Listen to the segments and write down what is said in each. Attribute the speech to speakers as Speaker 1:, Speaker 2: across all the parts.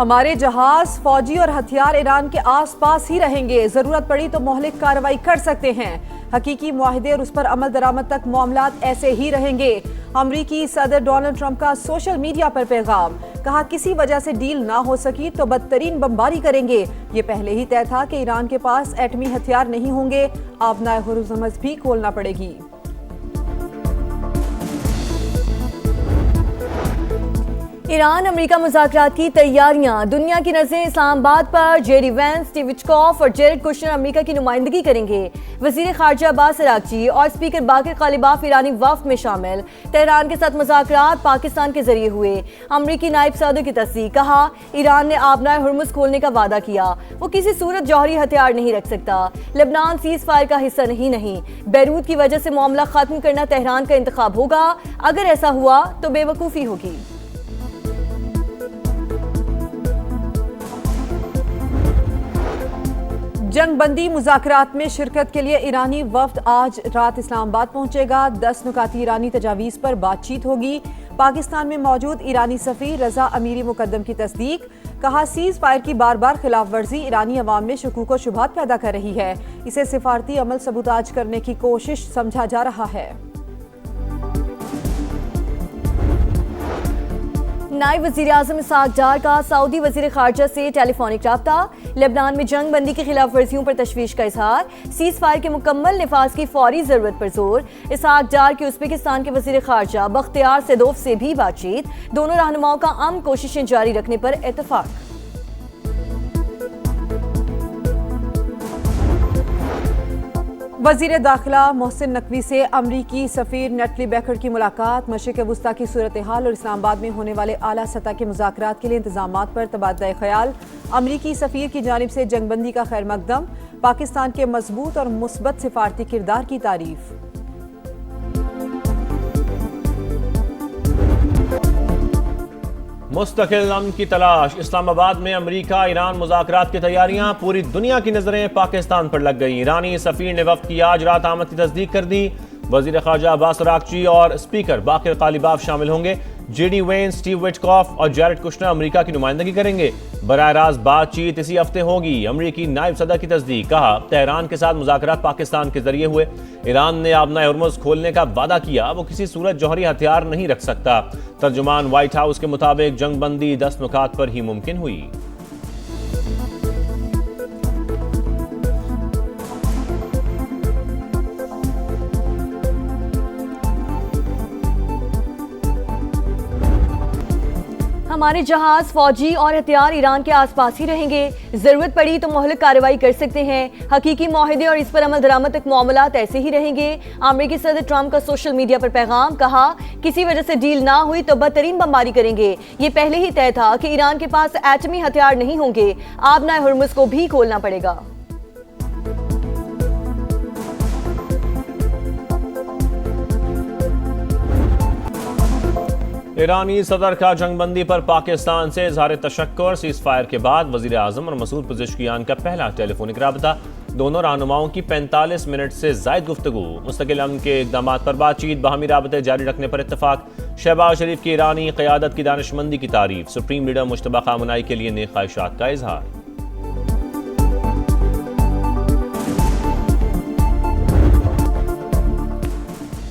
Speaker 1: हमारे जहाज, फौजी और हथियार ईरान के आसपास ही रहेंगे। जरूरत पड़ी तो मौलिक कार्रवाई कर सकते हैं। हकीकी मुआहदे और उस पर अमल दरामद तक मामलात ऐसे ही रहेंगे। अमरीकी सदर डोनाल्ड ट्रंप का सोशल मीडिया पर पैगाम, कहा किसी वजह से डील ना हो सकी तो बदतरीन बमबारी करेंगे। ये पहले ही तय था कि ईरान के पास एटमी हथियार नहीं होंगे। आबनाए हुर्मुज़ भी खोलना पड़ेगी।
Speaker 2: ईरान अमेरिका मुज़ाकरात की तैयारियां, दुनिया की नजरें इस्लामाबाद पर। जेडी वेंस, स्टीव विटकॉफ और जेरेड कुशनर अमेरिका की नुमाइंदगी करेंगे। वजीर खारजा अब्बास अरागची और स्पीकर बाकर कालिबाफ ईरानी वफ़द में शामिल। तेहरान के साथ मुज़ाकरात पाकिस्तान के जरिए हुए। अमरीकी नायब सदर की तस्दीक, कहा ईरान ने आबनाए हुर्मुज़ खोलने का वादा किया। वो किसी सूरत जौहरी हथियार नहीं रख सकता। लेबनान सीज़ फायर का हिस्सा नहीं। बैरूत की वजह से मामला खत्म करना तेहरान का इंतखाब होगा। अगर ऐसा हुआ तो बेवकूफ़ी होगी।
Speaker 1: जंग बंदी मुज़ाकरात में शिरकत के लिए ईरानी वफ़द आज रात इस्लामाबाद पहुंचेगा। 10 नुकाती ईरानी तजावीज़ पर बातचीत होगी। पाकिस्तान में मौजूद ईरानी सफ़ीर रज़ा अमीरी मुकद्दम की तस्दीक, कहा सीज़ फायर की बार बार खिलाफ वर्जी ईरानी अवाम में शकूक व शुबहात पैदा कर रही है। इसे सिफारती अमल सबूताज करने की कोशिश समझा जा रहा है।
Speaker 2: नायब वज़ीर आज़म इसहाक डार का सऊदी वज़ीर खारजा से टेलीफोनिक राब्ता। लेबनान में जंग बंदी की खिलाफ वर्जियों पर तशवीश का इजहार। सीज़ फायर के मुकम्मल निफाज की फौरी जरूरत पर जोर। इसहाक डार की उज़्बेकिस्तान के वज़ीर खारजा बख्तियार सेदोव से भी बातचीत। दोनों रहनुमाओं का अमन कोशिशें जारी रखने पर इत्तफाक।
Speaker 1: वज़ीर दाखिला मोहसिन नकवी से अमरीकी सफ़ीर नेटली बेकर की मुलाकात। मशरिक़ वुस्ता की सूरत हाल और इस्लामाबाद में होने वाले आला सतह के मुज़ाकरात के लिए इंतज़ामात पर तबादला ख्याल। अमरीकी सफ़ीर की जानिब से जंगबंदी का खैर मकदम। पाकिस्तान के मजबूत और मुस्बत सिफारती किरदार की तारीफ।
Speaker 3: मुस्तकिल अमन की तलाश। इस्लामाबाद में अमरीका ईरान मुज़ाकरात की तैयारियां। पूरी दुनिया की नजरें पाकिस्तान पर लग गई। ईरानी सफ़ीर ने वफ़द की आज रात आमद की तस्दीक कर दी। वज़ीर ख़ारजा अब्बास अरागची और स्पीकर बाकर कालिबाफ शामिल होंगे। जेडी वेंस, स्टीव विटकॉफ और जेरेड कुशनर अमरीका की नुमाइंदगी करेंगे। बराह रास्त बातचीत इसी हफ्ते होगी। अमरीकी नायब सदर की तस्दीक, कहा तेहरान के साथ मुज़ाकरात पाकिस्तान के जरिए हुए। ईरान ने आबनाए हुर्मुज़ खोलने का वादा किया। वो किसी सूरत जौहरी हथियार नहीं रख सकता। तर्जुमान व्हाइट हाउस के मुताबिक जंग बंदी 10 नुकात पर ही मुमकिन हुई।
Speaker 2: हमारे जहाज, फौजी और हथियार ईरान के आसपास ही रहेंगे। जरूरत पड़ी तो मौलिक कार्रवाई कर सकते हैं। हकीकी मुआहदे और इस पर अमल दरामद तक मामलात ऐसे ही रहेंगे। अमेरिकी सदर ट्रंप का सोशल मीडिया पर पैगाम, कहा किसी वजह से डील ना हुई तो बदतरीन बमबारी करेंगे। ये पहले ही तय था कि ईरान के पास एटमी हथियार नहीं होंगे। आबनाए हुर्मुज़ को भी खोलना पड़ेगा।
Speaker 3: ईरानी सदर का जंगबंदी पर पाकिस्तान से इजहार तशक्कुर। सीज़ फायर के बाद वज़ीर आज़म और मसूद पज़ेश्कियान का पहला टेलीफोनिक राबता। दोनों रहनुमाओं की 45 मिनट से ज़ायद गुफ्तगू। मुस्तकिल अमन के इक़दाम पर बातचीत, बाहमी राबते जारी रखने पर इत्तफाक। शहबाज शरीफ की ईरानी क़यादत की दानिशमंदी की तारीफ। सुप्रीम लीडर मुश्तबा खामनाई के लिए नेक ख्वाहिशात का इजहार।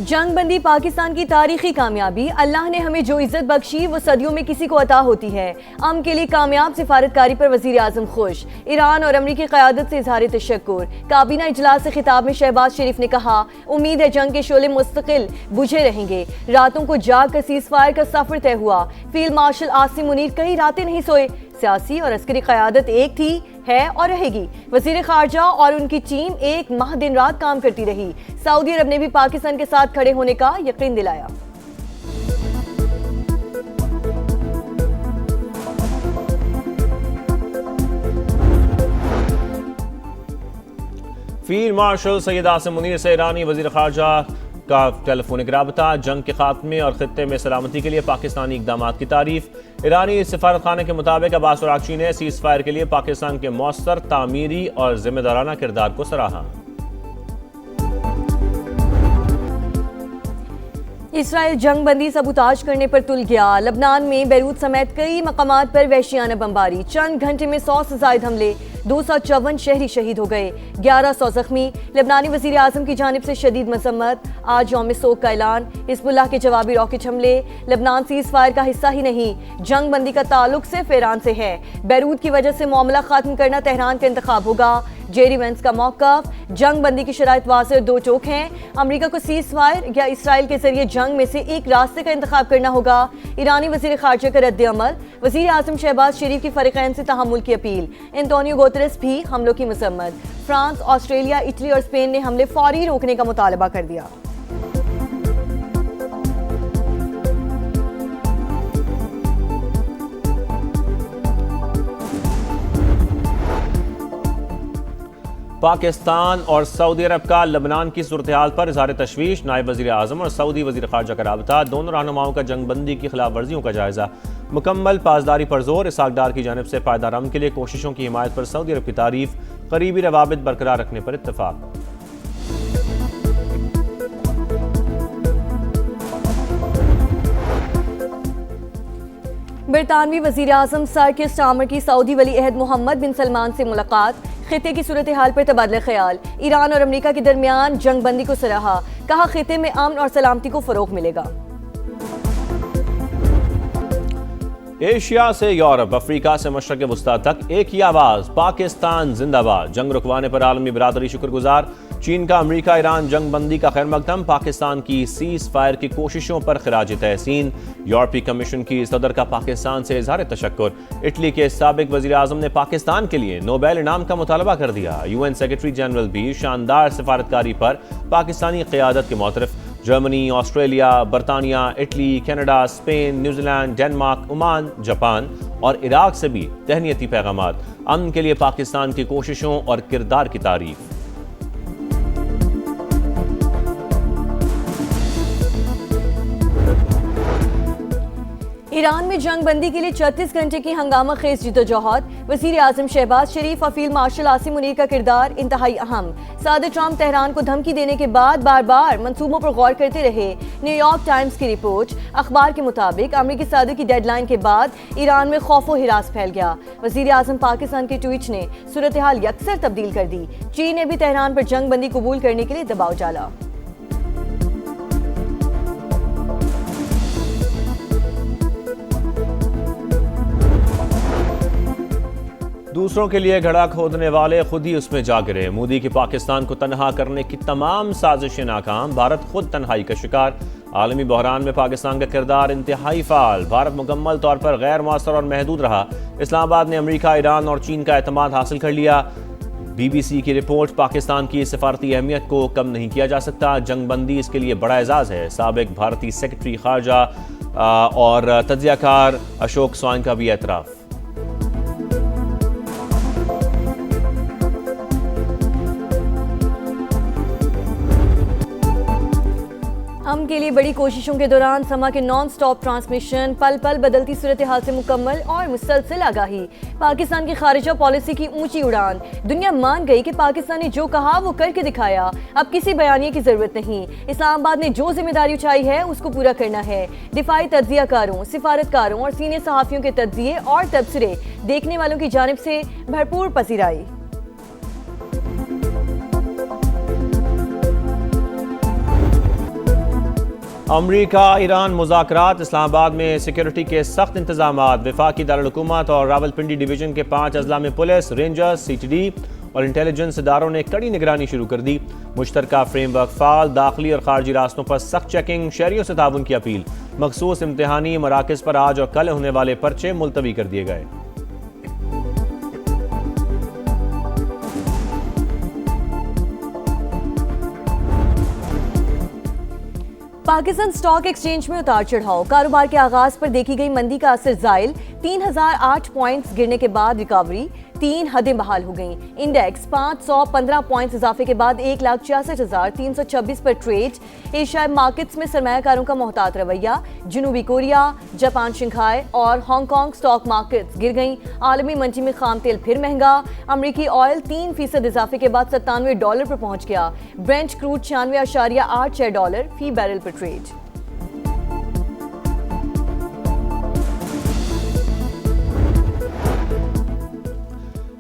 Speaker 2: जंग बंदी पाकिस्तान की तारीखी कामयाबी। अल्लाह ने हमें जो इज्जत बख्शी वो सदियों में किसी को अता होती है। अमन के लिए कामयाब सिफारतकारी पर वजीर आजम खुश। ईरान और अमरीकी क़यादत से इजहार तशक्कुर। काबीना इजलास से खिताब में शहबाज शरीफ ने कहा उम्मीद है जंग के शोले मुस्तकिल बुझे रहेंगे। रातों को जाग कर सीज़ फायर का सफर तय हुआ। फील्ड मार्शल आसिम मुनीर कई रातें नहीं सोए। सियासी और अस्करी क़यादत एक थी, है और रहेगी। वज़ीर ख़ारजा और उनकी टीम एक माह दिन रात काम करती रही। सऊदी अरब ने भी पाकिस्तान के साथ खड़े होने का यकीन दिलाया।
Speaker 3: फील्ड मार्शल सैयद आसिम मुनीर से ईरानी वज़ीर ख़ारजा का टेलीफोनिक राबता। जंग के खात्मे और खित्ते में सलामती के लिए पाकिस्तानी इक़दाम की तारीफ। ईरानी सफारत खाने के मुताबिक अब्बास अरागची ने सीज़ फायर के लिए पाकिस्तान के मौसर, तामीरी और जिम्मेदाराना किरदार को सराहा।
Speaker 2: इसराइल जंगबंदी सबूताज करने पर तुल गया। लबनान में बैरूत समेत कई मकामात पर वहशियाना बमबारी। चंद घंटे में 100 से ज्यादा हमले, 254 शहरी शहीद हो गए, 1100 जख्मी। लबनानी वजीर आजम की जानिब से शदीद मजम्मत। आज यौम सोग का ऐलान। हिजबुल्लाह के जवाबी रॉकेट हमले। लबनान सीज फायर का हिस्सा ही नहीं, जंगबंदी का ताल्लुक सिर्फ ईरान से है। बैरूत की वजह से मामला खत्म करना तेहरान का इंतखाब होगा। जेरी वेंस का मौक़िफ़, जंग बंदी की शराइत वाज़ेह और दो टोक हैं। अमरीका को सीज फायर या इसराइल के जरिए जंग में से एक रास्ते का इंतखाब करना होगा। ईरानी वज़ीर ख़ारजा का रद्द अमल। वज़ीर आज़म शहबाज शरीफ की फ़रीक़ैन से तहम्मुल की अपील। एंटोनियो गुतेरेस भी हमलों की मज़म्मत। फ्रांस, ऑस्ट्रेलिया, इटली और स्पेन ने हमले फौरी रोकने का मुतालबा कर दिया।
Speaker 3: पाकिस्तान और सऊदी अरब का लबनान की सूरत हाल पर इज़हार तशवीश। नायब वज़ीर आज़म और सऊदी वज़ीर ख़ारजा का राबता। दोनों रहनुमाओं का जंगबंदी की खिलाफ वर्जियों का जायज़ा। मुकम्मल पासदारी पर जोर। इसहाक डार की जानिब से पायदार अमन के लिए कोशिशों की हिमायत पर सऊदी अरब की तारीफ। करीबी रवाबित बरकरार रखने पर इत्तफाक।
Speaker 2: बरतानवी वज़ीर आज़म सर किर स्टार्मर की सऊदी वली अहद मोहम्मद बिन सलमान से मुलाकात। खिते की सूरत हाल पर तबादला ख्याल। ईरान और अमरीका के दरमियान जंगबंदी को सराहा। कहा खिते में अमन और सलामती को फरोग मिलेगा।
Speaker 3: एशिया से यूरोप, अफ्रीका से मशरक़ वस्ता तक एक ही आवाज़, पाकिस्तान जिंदाबाद। जंग रुकवाने पर आलमी बिरादरी शुक्रगुजार। चीन का अमरीका ईरान जंग बंदी का खैर मकदम। पाकिस्तान की सीज फायर की कोशिशों पर खिराज तहसीन। यूरोपीय कमीशन की सदर का पाकिस्तान से इजहार तशक्कुर। इटली के साबिक वज़ीर आज़म ने पाकिस्तान के लिए नोबेल इनाम का मुतालबा कर दिया। UN सेक्रेटरी जनरल भी शानदार सिफारतकारी पर पाकिस्तानी क़यादत के मोतरफ। जर्मनी, ऑस्ट्रेलिया, बरतानिया, Italy, Canada, Spain, New Zealand, Denmark, Oman, Japan और इराक से भी तहनीती पैगामात। अमन के लिए पाकिस्तान की कोशिशों और किरदार की तारीफ।
Speaker 2: ईरान में जंग बंदी के लिए 36 घंटे की हंगामा खेज जिदोजहद। वज़ीर आज़म शहबाज शरीफ और फील्ड मार्शल आसिम मुनीर का किरदार इंतहाई अहम। सदर ट्रंप तेहरान को धमकी देने के बाद बार बार मंसूबों पर गौर करते रहे। न्यूयॉर्क टाइम्स की रिपोर्ट। अखबार के मुताबिक अमरीकी सदर की डेडलाइन के बाद ईरान में खौफ व हिरास फैल गया। वज़ीर आज़म पाकिस्तान के ट्वीट ने सूरत हाल यकसर तब्दील कर दी। चीन ने भी तेहरान पर जंग बंदी कबूल करने के लिए दबाव डाला।
Speaker 3: दूसरों के लिए घड़ा खोदने वाले खुद ही उसमें जा गिरे। मोदी की पाकिस्तान को तनहा करने की तमाम साजिशें नाकाम। भारत खुद तन्हाई का शिकार। आलमी बहरान में पाकिस्तान का किरदार इंतहाई फाल। भारत मुकम्मल तौर पर गैर मौसर और महदूद रहा। इस्लामाबाद ने अमरीका, ईरान और चीन का एतमाद हासिल कर लिया। BBC की रिपोर्ट। पाकिस्तान की सिफारती अहमियत को कम नहीं किया जा सकता। जंगबंदी इसके लिए बड़ा एजाज़ है। साबिक भारतीय सेक्रेटरी खारजा और तज्जियाकार अशोक स्वाइन का भी एतराफ़।
Speaker 2: हम के लिए बड़ी कोशिशों के दौरान समा के नॉन स्टॉप ट्रांसमिशन, पल पल बदलती सूरत हाल से मुकम्मल और मुसलसल आगाही। पाकिस्तान की खारिजा पॉलिसी की ऊंची उड़ान। दुनिया मान गई कि पाकिस्तान ने जो कहा वो करके दिखाया। अब किसी बयानिए की जरूरत नहीं। इस्लामाबाद ने जो जिम्मेदारी उठाई है उसको पूरा करना है। दिफाई तज्जियाकारों, सिफारतकारों और सीनियर सहाफ़ियों के तज्जिये और तबसरे देखने वालों की जानिब से भरपूर पसीराई।
Speaker 3: अमरीका ईरान मुज़ाकरात। इस्लामाबाद में सिक्योरिटी के सख्त इंतजामात। वफाकी दारुल-हुकूमत और रावलपिंडी डिवीजन के 5 अजला में पुलिस, रेंजर्स, CTD और इंटेलिजेंस इदारों ने कड़ी निगरानी शुरू कर दी। मुश्तरका फ्रेमवर्क फाल। दाखिली और खारजी रास्तों पर सख्त चेकिंग। शहरियों से ताउन की अपील। मखसूस इम्तिहानी मराकज़ पर आज और कल होने वाले पर्चे मुलतवी कर दिए गए।
Speaker 2: पाकिस्तान स्टॉक एक्सचेंज में उतार चढ़ाव। कारोबार के आगाज पर देखी गई मंदी का असर जायल। 3008 पॉइंट्स गिरने के बाद रिकवरी। 3 हदें बहाल हो गईं। इंडेक्स 515 पॉइंट्स इजाफे के बाद 1,66,326 पर ट्रेड। एशियाई मार्केट्स में सरमायाकारों का मोहतात रवैया। जनूबी कोरिया, जापान, शंघाई और हांगकांग स्टॉक मार्केट्स गिर गईं। आलमी मंडी में खाम तेल फिर महंगा। अमरीकी ऑयल 3% इजाफे के बाद $97 पर पहुंच गया। ब्रेंट क्रूड $96.86 फी बैरल पर ट्रेड।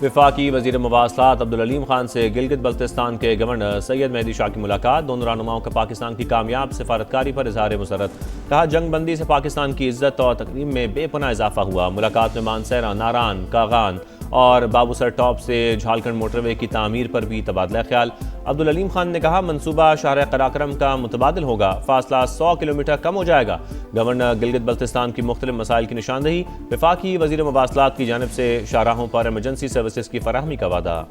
Speaker 3: वफाकी वज़ीर मवासलात अब्दुल अलीम खान से गिलगित बल्तिस्तान के गवर्नर सैयद मेहदी शाह की मुलाकात। दोनों रहनुमाओं का पाकिस्तान की कामयाब सिफारतकारी पर इजहार मुसरत। कहा जंग बंदी से पाकिस्तान की इज्जत और तकरीम में बेपनाह इजाफा हुआ। मुलाकात में मानसहरा, नारान, कागान और बाबूसर टॉप से झालखंड मोटरवे की तामीर पर भी तबादला ख्याल। अब्दुल अलीम खान ने कहा मनसूबा शाहर कराक्रम का मुतबादिल होगा, फासला 100 किलोमीटर कम हो जाएगा। गवर्नर गिलगित बल्तिस्तान की मुख्तलिफ मसाइल की निशानदही। वफाकी वज़ीर मवासलात की जानिब से शाहराहों पर एमरजेंसी सर्विसेज की फराहमी का वादा।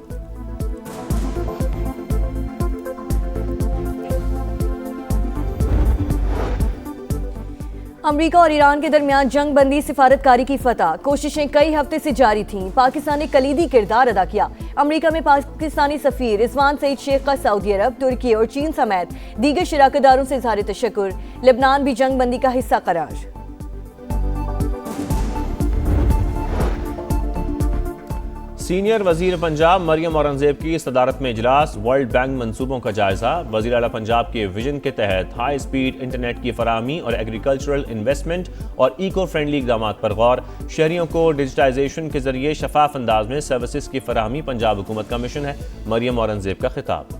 Speaker 2: अमरीका और ईरान के दरमियान जंग बंदी सिफारतकारी की फतह। कोशिशें कई हफ्ते से जारी थीं। पाकिस्तान ने कलीदी किरदार अदा किया। अमरीका में पाकिस्तानी सफीर रिजवान सईद शेख का सऊदी अरब, तुर्की और चीन समेत दीगर शराकतदारों से इजहार तशक्कुर। लेबनान भी जंग बंदी का हिस्सा करार।
Speaker 3: सीनियर वजीर पंजाब मरियम औरंगजेब की सदारत में इजलास। वर्ल्ड बैंक मंसूबों का जायजा। वजीर आला पंजाब के विजन के तहत हाई स्पीड इंटरनेट की फराहमी और एग्रीकल्चरल इन्वेस्टमेंट और इको फ्रेंडली इकदाम पर गौर। शहरियों को डिजिटाइजेशन के जरिए शफाफ अंदाज में सर्विसेज की फराहमी पंजाब हुकूमत का मिशन है। मरियम औरंगजेब का खिताब।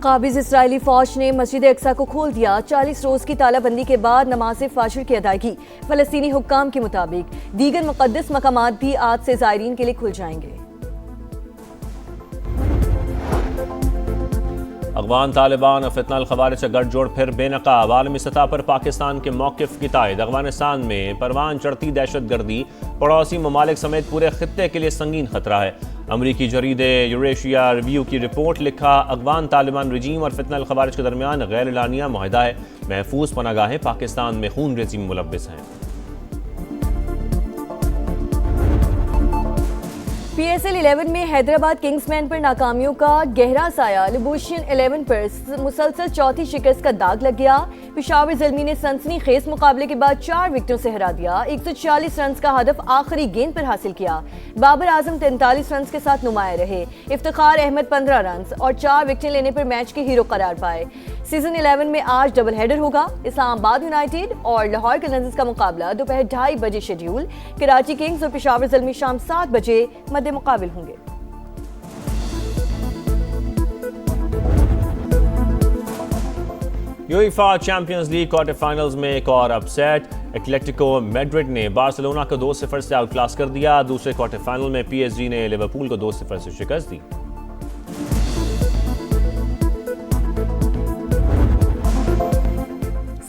Speaker 2: काबिज इसराइली फौज ने मस्जिद अक्सा को खोल दिया। 40 रोज की तालाबंदी के बाद नमाज फाशिर की अदायगी। फलस्तीनी हुक्काम के मुताबिक दीगर मुकद्दस मकामात भी आज से ज़ायरीन के लिए खुल जाएंगे।
Speaker 3: अफगान तालिबान और फितनल खवारिज का गठजोड़ फिर बेनकाब। आलमी सतह पर पाकिस्तान के मौक़िफ़ की तायद। अफगानिस्तान में परवान चढ़ती दहशतगर्दी पड़ोसी ममालिक समेत पूरे खित्ते के लिए संगीन खतरा है। अमरीकी जरीदे यूरेशिया रिव्यू की रिपोर्ट लिखा अफगान तालिबान रजीम और फितनल खवारिज के दरमियान गैर एलानिया मुआहदा है। महफूज पनागाहें पाकिस्तान में खून रेज़ी में मुलव्वस हैं।
Speaker 2: PSL 11 में हैदराबाद किंग्समैन पर नाकामियों का गहरा साया। लिबुशियन 11 पर मुसलसल चौथी शिकस्त का दाग लग गया। पेशावर ज़ल्मी ने सनसनीखेज मुकाबले के बाद 4 विकेटों से हरा दिया। 140 रन का हदफ आखिरी गेंद पर हासिल किया। बाबर आजम 43 रन के साथ नुमाया रहे। इफ्तिखार अहमद 15 रन और 4 विकेटें लेने पर मैच के हीरो करार पाए। सीजन 11 में आज डबल हेडर होगा। इस्लामाबाद यूनाइटेड और लाहौर कलंदर्स का मुकाबला दोपहर 2:30 बजे शेड्यूल। कराची किंग्स और पेशावर ज़ल्मी शाम 7 बजे मद्दे मुकाबिल होंगे।
Speaker 3: UEFA champions league quarter finals में एक और अपसेट। एटलेटिको मैड्रिड ने बार्सिलोना को 2-0 से आउटक्लास कर दिया। दूसरे क्वार्टर फाइनल में PSG ने लिवरपूल को 2-0 से शिकस्त दी।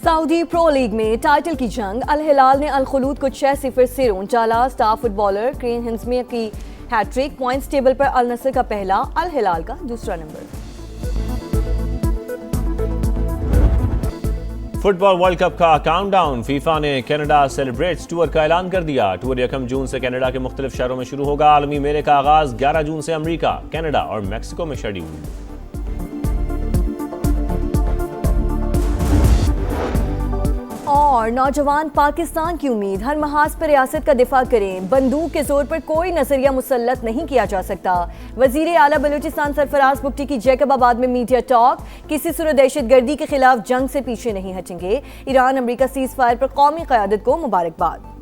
Speaker 2: सऊदी प्रो लीग में टाइटल की जंग। अल हिलाल ने अल खुलूद को 6-0 से रोंचाला। स्टार फुटबॉलर क्रेन हिंसमिया की हैट्रिक। पॉइंट्स टेबल पर अल नसर का पहला, अल हिलाल का दूसरा नंबर।
Speaker 3: फुटबॉल वर्ल्ड कप का काउंटडाउन। फीफा ने कनाडा सेलिब्रेट्स टूर का ऐलान कर दिया। टूर 1 जून से कनाडा के मुख्तलिफ शहरों में शुरू होगा। आलमी मेले का आगाज 11 जून से अमेरिका, कनाडा और मैक्सिको में शेड्यूल।
Speaker 2: और नौजवान पाकिस्तान की उम्मीद। हर महाज पर रियासत का दिफा करें। बंदूक के जोर पर कोई नजरिया मुसल्लत नहीं किया जा सकता। वजीर आला बलूचिस्तान सरफराज बुगटी की जैकबाबाद में मीडिया टॉक। किसी सूरत दहशतगर्दी के खिलाफ जंग से पीछे नहीं हटेंगे। ईरान अमेरिका सीज फायर पर कौमी क़यादत को मुबारकबाद।